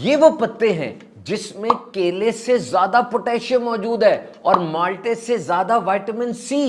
یہ وہ پتے ہیں جس میں کیلے سے زیادہ پوٹیشیم موجود ہے اور مالٹے سے زیادہ وائٹامن سی،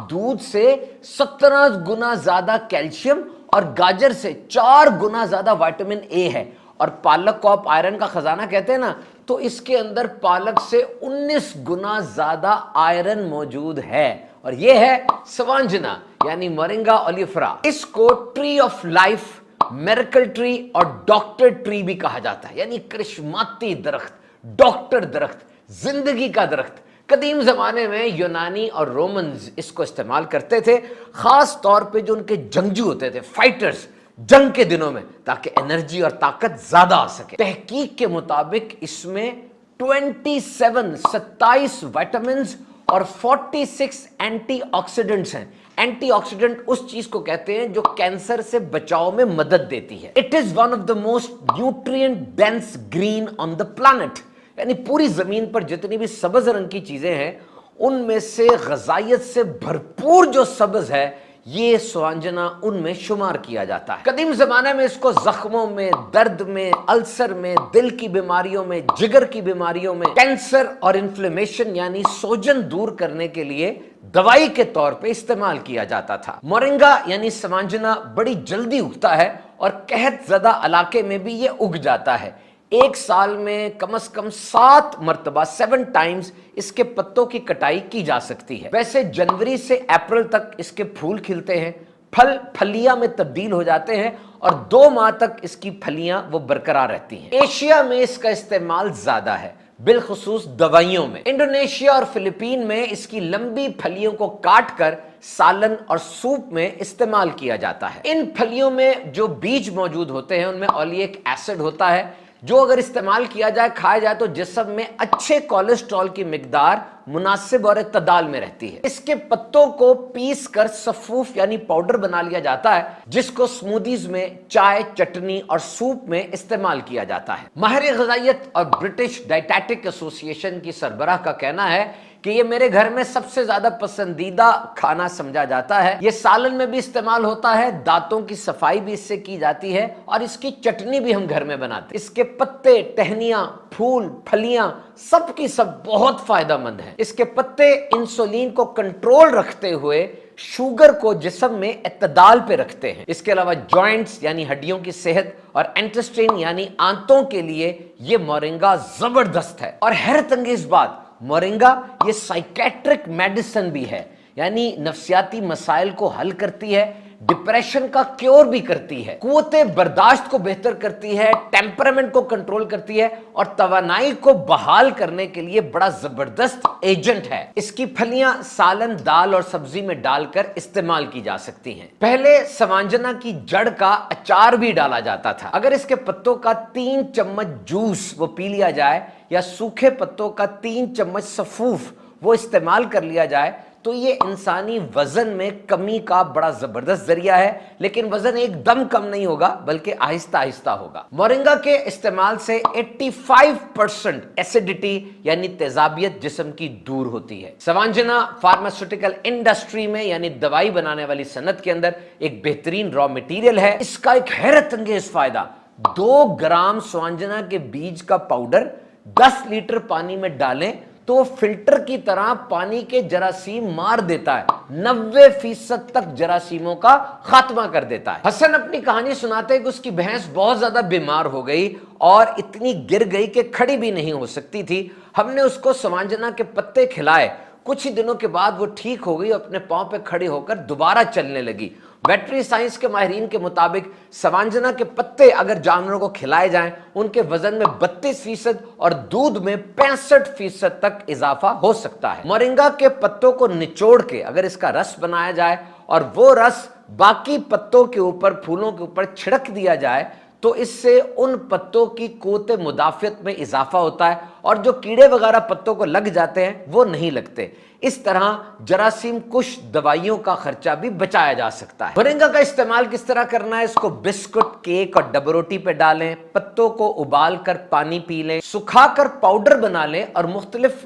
دودھ سے 17 گنا زیادہ کیلشیم اور گاجر سے 4 گنا زیادہ وائٹامن اے ہے۔ اور پالک کو آپ آئرن کا خزانہ کہتے ہیں نا، تو اس کے اندر پالک سے 19 گنا زیادہ آئرن موجود ہے، اور یہ ہے سوانجنا یعنی مورنگا اولیفرا۔ اس کو tree of life, miracle tree اور ڈاکٹر ٹری بھی کہا جاتا ہے، یعنی کرشماتی درخت، ڈاکٹر درخت، زندگی کا درخت۔ قدیم زمانے میں یونانی اور رومنز اس کو استعمال کرتے تھے، خاص طور پہ جو ان کے جنگجو ہوتے تھے، فائٹرز، جنگ کے دنوں میں، تاکہ انرجی اور طاقت زیادہ آ سکے۔ تحقیق کے مطابق اس میں 27 وائٹامنز اور 46 اینٹی آکسیڈنٹس ہیں۔ اینٹی آکسیڈنٹ اس چیز کو کہتے ہیں جو کینسر سے بچاؤ میں مدد دیتی ہے۔ It is one of the most nutrient dense green on the planet, یعنی پوری زمین پر جتنی بھی سبز رنگ کی چیزیں ہیں ان میں سے غذائیت سے بھرپور جو سبز ہے، یہ سوانجنا ان میں شمار کیا جاتا ہے۔ قدیم زمانے میں اس کو زخموں میں، درد میں، السر میں، دل کی بیماریوں میں، جگر کی بیماریوں میں، کینسر اور انفلیمیشن یعنی سوجن دور کرنے کے لیے دوائی کے طور پہ استعمال کیا جاتا تھا۔ مورنگا یعنی سوانجنا بڑی جلدی اگتا ہے اور قحط زدہ علاقے میں بھی یہ اگ جاتا ہے۔ ایک سال میں کم از کم 7 مرتبہ 7 ٹائمز اس کے پتوں کی کٹائی کی جا سکتی ہے۔ ویسے جنوری سے اپریل تک اس کے پھول کھلتے ہیں، پھل پھلیاں میں تبدیل ہو جاتے ہیں اور 2 ماہ تک اس کی پھلیاں وہ برقرار رہتی ہیں۔ ایشیا میں اس کا استعمال زیادہ ہے، بالخصوص دوائیوں میں۔ انڈونیشیا اور فلپین میں اس کی لمبی پھلیوں کو کاٹ کر سالن اور سوپ میں استعمال کیا جاتا ہے۔ ان پھلیوں میں جو بیج موجود ہوتے ہیں ان میں اولیک ایسڈ ہوتا ہے، جو اگر استعمال کیا جائے، کھایا جائے تو جسم میں اچھے کولیسٹرول کی مقدار مناسب اور اعتدال میں رہتی ہے۔ اس کے پتوں کو پیس کر صفوف یعنی پاؤڈر بنا لیا جاتا ہے، جس کو سمودیز میں، چائے، چٹنی اور سوپ میں استعمال کیا جاتا ہے۔ ماہر غذائیت اور برٹش ڈائٹیٹک ایسوسی ایشن کی سربراہ کا کہنا ہے کہ یہ میرے گھر میں سب سے زیادہ پسندیدہ کھانا سمجھا جاتا ہے۔ یہ سالن میں بھی استعمال ہوتا ہے، دانتوں کی صفائی بھی اس سے کی جاتی ہے اور اس کی چٹنی بھی ہم گھر میں بناتے ہیں۔ اس کے پتے، ٹہنیاں، پھول، پھلیاں سب کی سب بہت فائدہ مند ہیں۔ اس کے پتے انسولین کو کنٹرول رکھتے ہوئے شوگر کو جسم میں اعتدال پہ رکھتے ہیں۔ اس کے علاوہ جوائنٹس یعنی ہڈیوں کی صحت اور انٹسٹائن یعنی آنتوں کے لیے یہ مورنگا زبردست ہے۔ اور حیرت انگیز بات، مورنگا یہ سائیکیٹرک میڈیسن بھی ہے، یعنی نفسیاتی مسائل کو حل کرتی ہے، ڈپریشن کا کیور بھی کرتی ہے، قوت برداشت کو بہتر کرتی ہے، ٹیمپرامنٹ کو کنٹرول کرتی ہے اور توانائی کو بحال کرنے کے لیے بڑا زبردست ایجنٹ ہے۔ اس کی پھلیاں سالن، دال اور سبزی میں ڈال کر استعمال کی جا سکتی ہیں۔ پہلے سوانجنا کی جڑ کا اچار بھی ڈالا جاتا تھا۔ اگر اس کے پتوں کا 3 چمچ جوس وہ پی لیا جائے یا سوکھے پتوں کا 3 چمچ صفوف وہ استعمال کر لیا جائے تو یہ انسانی وزن میں کمی کا بڑا زبردست ذریعہ ہے، لیکن وزن ایک دم کم نہیں ہوگا بلکہ آہستہ آہستہ ہوگا۔ مورنگا کے استعمال سے 85% ایسیڈیٹی یعنی تیزابیت جسم کی دور ہوتی ہے۔ سوانجنا فارماسیوٹیکل انڈسٹری میں یعنی دوائی بنانے والی صنعت کے اندر ایک بہترین را مٹیریل ہے۔ اس کا ایک حیرت انگیز فائدہ، 2 گرام سوانجنا کے بیج کا پاؤڈر 10 لیٹر پانی میں ڈالیں تو فلٹر کی طرح پانی کے جراثیم مار دیتا ہے، 90% تک جراثیموں کا خاتمہ کر دیتا ہے۔ حسن اپنی کہانی سناتے کہ اس کی بھینس بہت زیادہ بیمار ہو گئی اور اتنی گر گئی کہ کھڑی بھی نہیں ہو سکتی تھی۔ ہم نے اس کو سوانجنا کے پتے کھلائے، کچھ ہی دنوں کے بعد وہ ٹھیک ہو گئی، اپنے پاؤں پہ کھڑی ہو کر دوبارہ چلنے لگی۔ ویٹری سائنس کے ماہرین کے مطابق سوانجنا کے پتے اگر جانوروں کو کھلائے جائیں ان کے وزن میں 32% اور دودھ میں 65% تک اضافہ ہو سکتا ہے۔ مورنگا کے پتوں کو نچوڑ کے اگر اس کا رس بنایا جائے اور وہ رس باقی پتوں کے اوپر، پھولوں کے اوپر چھڑک دیا جائے تو اس سے ان پتوں کی قوت مدافعت میں اضافہ ہوتا ہے اور جو کیڑے وغیرہ پتوں کو لگ جاتے ہیں وہ نہیں لگتے۔ اس طرح جراثیم کش دوائیوں کا خرچہ بھی بچایا جا سکتا ہے۔ مورنگا کا استعمال کس طرح کرنا ہے؟ اس کو بسکٹ، کیک اور ڈبو روٹی پہ ڈالیں، پتوں کو ابال کر پانی پی لیں، سکھا کر پاؤڈر بنا لیں اور مختلف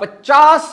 50